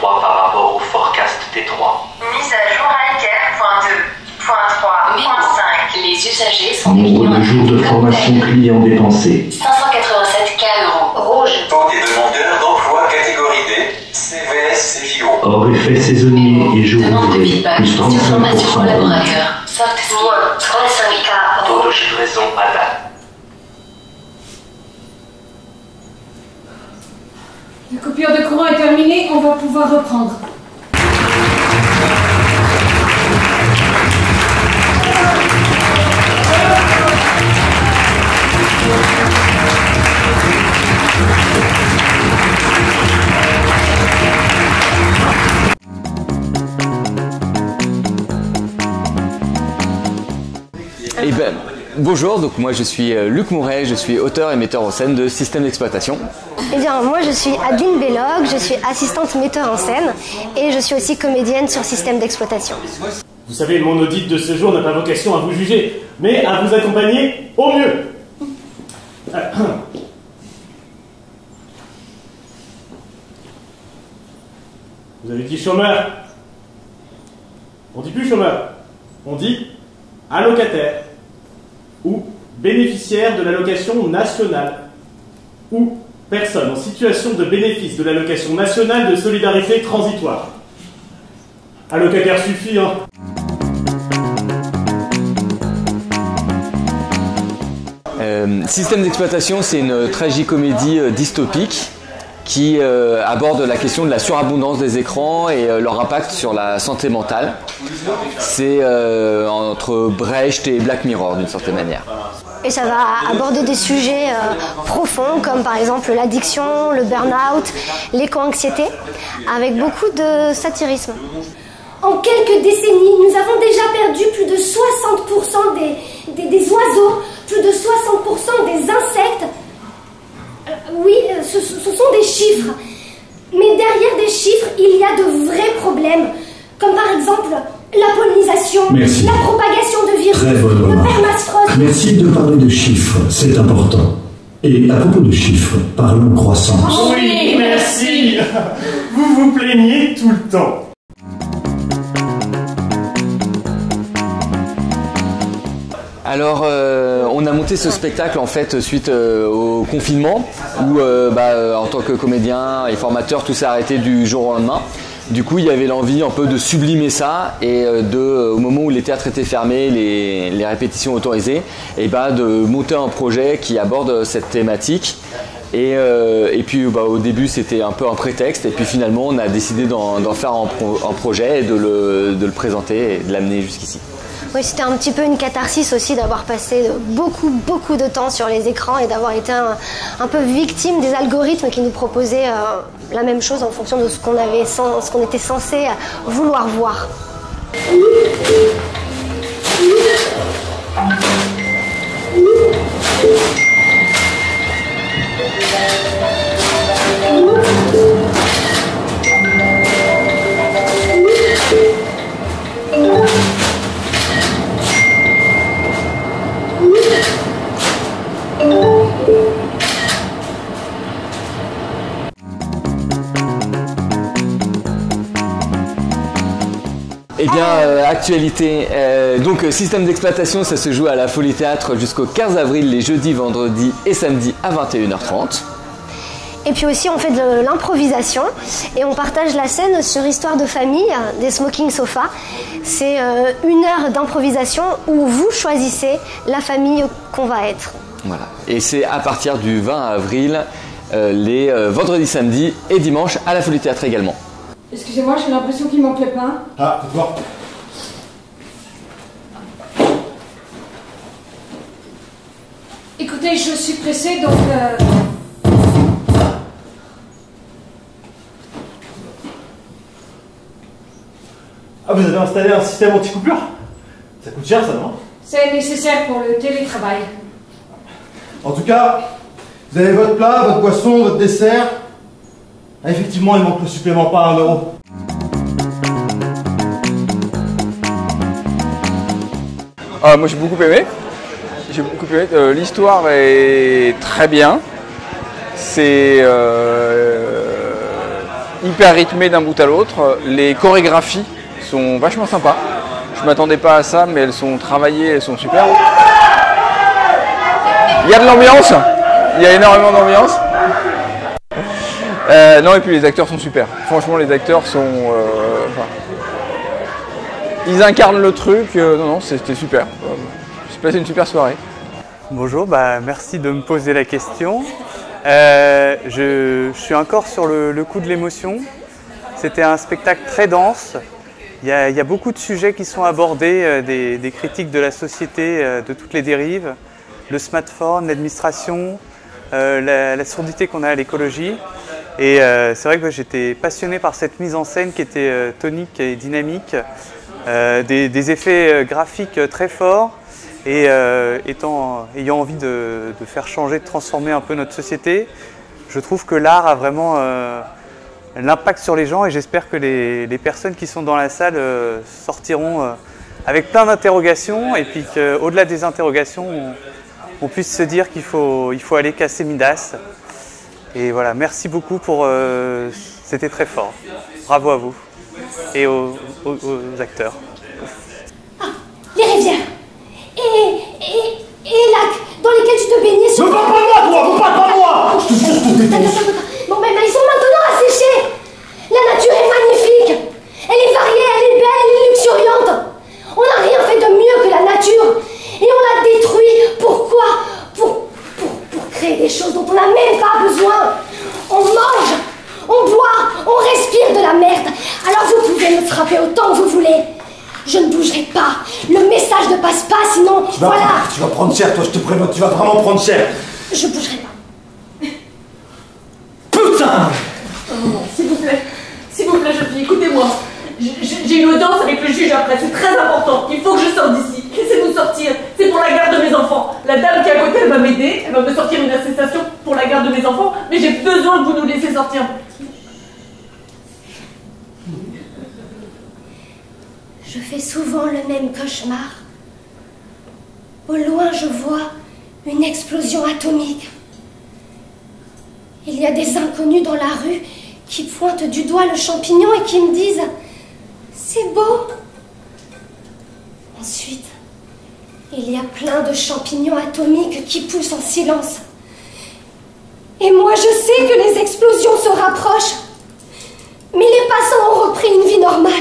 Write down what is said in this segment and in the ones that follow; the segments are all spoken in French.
T3 par rapport au forecast T3. Mise à jour Alter.2.3.5. Les usagers sont des Nombre clients de jours de formation client dépensés. 587 K €. Rouge. Taux des demandeurs d'emploi catégorie D, CVS CJO. Hors effet saisonnier et jour Demande de ouvré, feedback plus sur formation 35%. collaborateur. Soft skill. 35 K Taux €. de livraison à date. La coupure de courant est terminée, on va pouvoir reprendre. Eh ben, bonjour, donc moi je suis Luc Mouret, je suis auteur et metteur en scène de systèmes d'exploitation. Eh bien, moi je suis Adeline Belloc, je suis assistante metteur en scène et je suis aussi comédienne sur système d'exploitation. Vous savez, mon audit de ce jour n'a pas vocation à vous juger, mais à vous accompagner au mieux. Vous avez dit chômeur. On dit plus chômeur. On dit allocataire ou bénéficiaire de l'allocation nationale ou personne en situation de bénéfice de l'allocation nationale de solidarité transitoire. Allocataire suffit, hein. Système d'exploitation, c'est une tragicomédie dystopique qui aborde la question de la surabondance des écrans et leur impact sur la santé mentale. C'est entre Brecht et Black Mirror d'une certaine manière. Et ça va aborder des sujets profonds comme par exemple l'addiction, le burn-out, l'éco-anxiété, avec beaucoup de satirisme. En quelques décennies, nous avons déjà perdu plus de 60% des oiseaux, plus de 60% des insectes. Oui, ce sont des chiffres. Mais derrière des chiffres, il y a de vrais problèmes, comme par exemple la pollinisation, Merci. la propagation de virus, Très bonne le remarque. permafrost. Merci de parler de chiffres, c'est important. Et à propos de chiffres, parlons croissance. Oui, merci. Vous vous plaignez tout le temps. Alors, on a monté ce spectacle en fait suite au confinement où en tant que comédien et formateur, tout s'est arrêté du jour au lendemain. Du coup, il y avait l'envie un peu de sublimer ça et au moment où les théâtres étaient fermés, les répétitions autorisées, et de monter un projet qui aborde cette thématique. Et puis au début c'était un peu un prétexte et puis finalement on a décidé d'en faire un projet et de le présenter et de l'amener jusqu'ici. Oui, c'était un petit peu une catharsis aussi d'avoir passé beaucoup de temps sur les écrans et d'avoir été un peu victime des algorithmes qui nous proposaient la même chose en fonction de ce qu'on était censé vouloir voir. Eh bien, actualité. Donc, système d'exploitation, ça se joue à la Folie Théâtre jusqu'au 15 avril, les jeudis, vendredis et samedis à 21h30. Et puis aussi, on fait de l'improvisation et on partage la scène sur Histoire de famille, des Smoking Sofas. C'est 1 heure d'improvisation où vous choisissez la famille qu'on va être. Voilà. Et c'est à partir du 20 avril, les vendredis, samedis et dimanches à la Folie Théâtre également. Excusez-moi, j'ai l'impression qu'il manque le pain. Ah, faites voir. Écoutez, je suis pressée, donc... Ah, vous avez installé un système anti-coupure? Ça coûte cher ça, non? C'est nécessaire pour le télétravail. En tout cas, vous avez votre plat, votre boisson, votre dessert. Ah, effectivement, il manque le supplément pas à 1 €. Moi j'ai beaucoup aimé. L'histoire est très bien. C'est hyper rythmé d'un bout à l'autre. Les chorégraphies sont vachement sympas. Je m'attendais pas à ça, mais elles sont travaillées, elles sont super. Il y a de l'ambiance, il y a énormément d'ambiance. Non, et puis les acteurs sont super. Franchement, les acteurs sont... ils incarnent le truc. Non, c'était super. J'ai passé une super soirée. Bonjour, merci de me poser la question. Je suis encore sur le coup de l'émotion. C'était un spectacle très dense. Il y a beaucoup de sujets qui sont abordés, des critiques de la société, de toutes les dérives, le smartphone, l'administration, la surdité qu'on a à l'écologie. Et c'est vrai que j'étais passionné par cette mise en scène qui était tonique et dynamique, des effets graphiques très forts. Et ayant envie de faire changer, de transformer un peu notre société, je trouve que l'art a vraiment l'impact sur les gens et j'espère que les personnes qui sont dans la salle sortiront avec plein d'interrogations et puis qu'au-delà des interrogations, on puisse se dire qu'il faut aller casser Midas. Et voilà, merci beaucoup pour... c'était très fort. Bravo à vous et aux acteurs. Ah, les rivières et les lacs dans lesquels tu te baignais sur... Ne parle pas de moi, toi! Ne parle pas de moi! Je te jure, je te défonce! Bon, ils sont maintenant asséchés. La nature est magnifique. Elle est variée, elle est belle, elle est luxuriante. On n'a rien fait de mieux que la nature. Et on l'a détruit. Pourquoi? Pour créer des choses dont on n'a même pas besoin. On mange, on boit, on respire de la merde. Alors vous pouvez me frapper autant que vous voulez. Je ne bougerai pas. Le message ne passe pas, sinon... Tu vas prendre cher, toi, je te préviens, tu vas vraiment prendre cher. Je bougerai pas. Putain! S'il vous plaît, jeune fille, écoutez-moi. J'ai une audience avec le juge après, c'est très important. Il faut que je sorte d'ici. Laissez-nous sortir. C'est pour la garde de mes enfants. La dame qui est à côté, elle va m'aider. Elle va me sortir une attestation pour la garde de mes enfants. Mais j'ai besoin que vous nous laissiez sortir. Je fais souvent le même cauchemar. Au loin, je vois une explosion atomique. Il y a des inconnus dans la rue qui pointent du doigt le champignon et qui me disent « C'est beau !» Ensuite, il y a plein de champignons atomiques qui poussent en silence. Et moi, je sais que les explosions se rapprochent. Mais les passants ont repris une vie normale.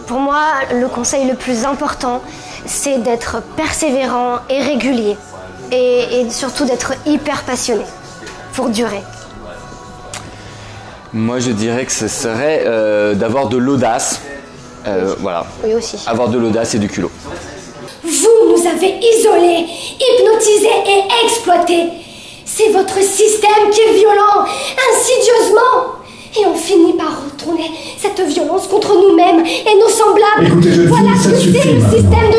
Pour moi, le conseil le plus important, c'est d'être persévérant et régulier. Et surtout d'être hyper passionné pour durer. Moi, je dirais que ce serait d'avoir de l'audace. Voilà. Oui, aussi. Avoir de l'audace et du culot. Vous nous avez isolés, hypnotisés et exploités. C'est votre système qui est violent, insidieusement. Et on finit par retourner cette violence contre nous-mêmes et nos semblables. Écoutez, voilà ce que c'est le système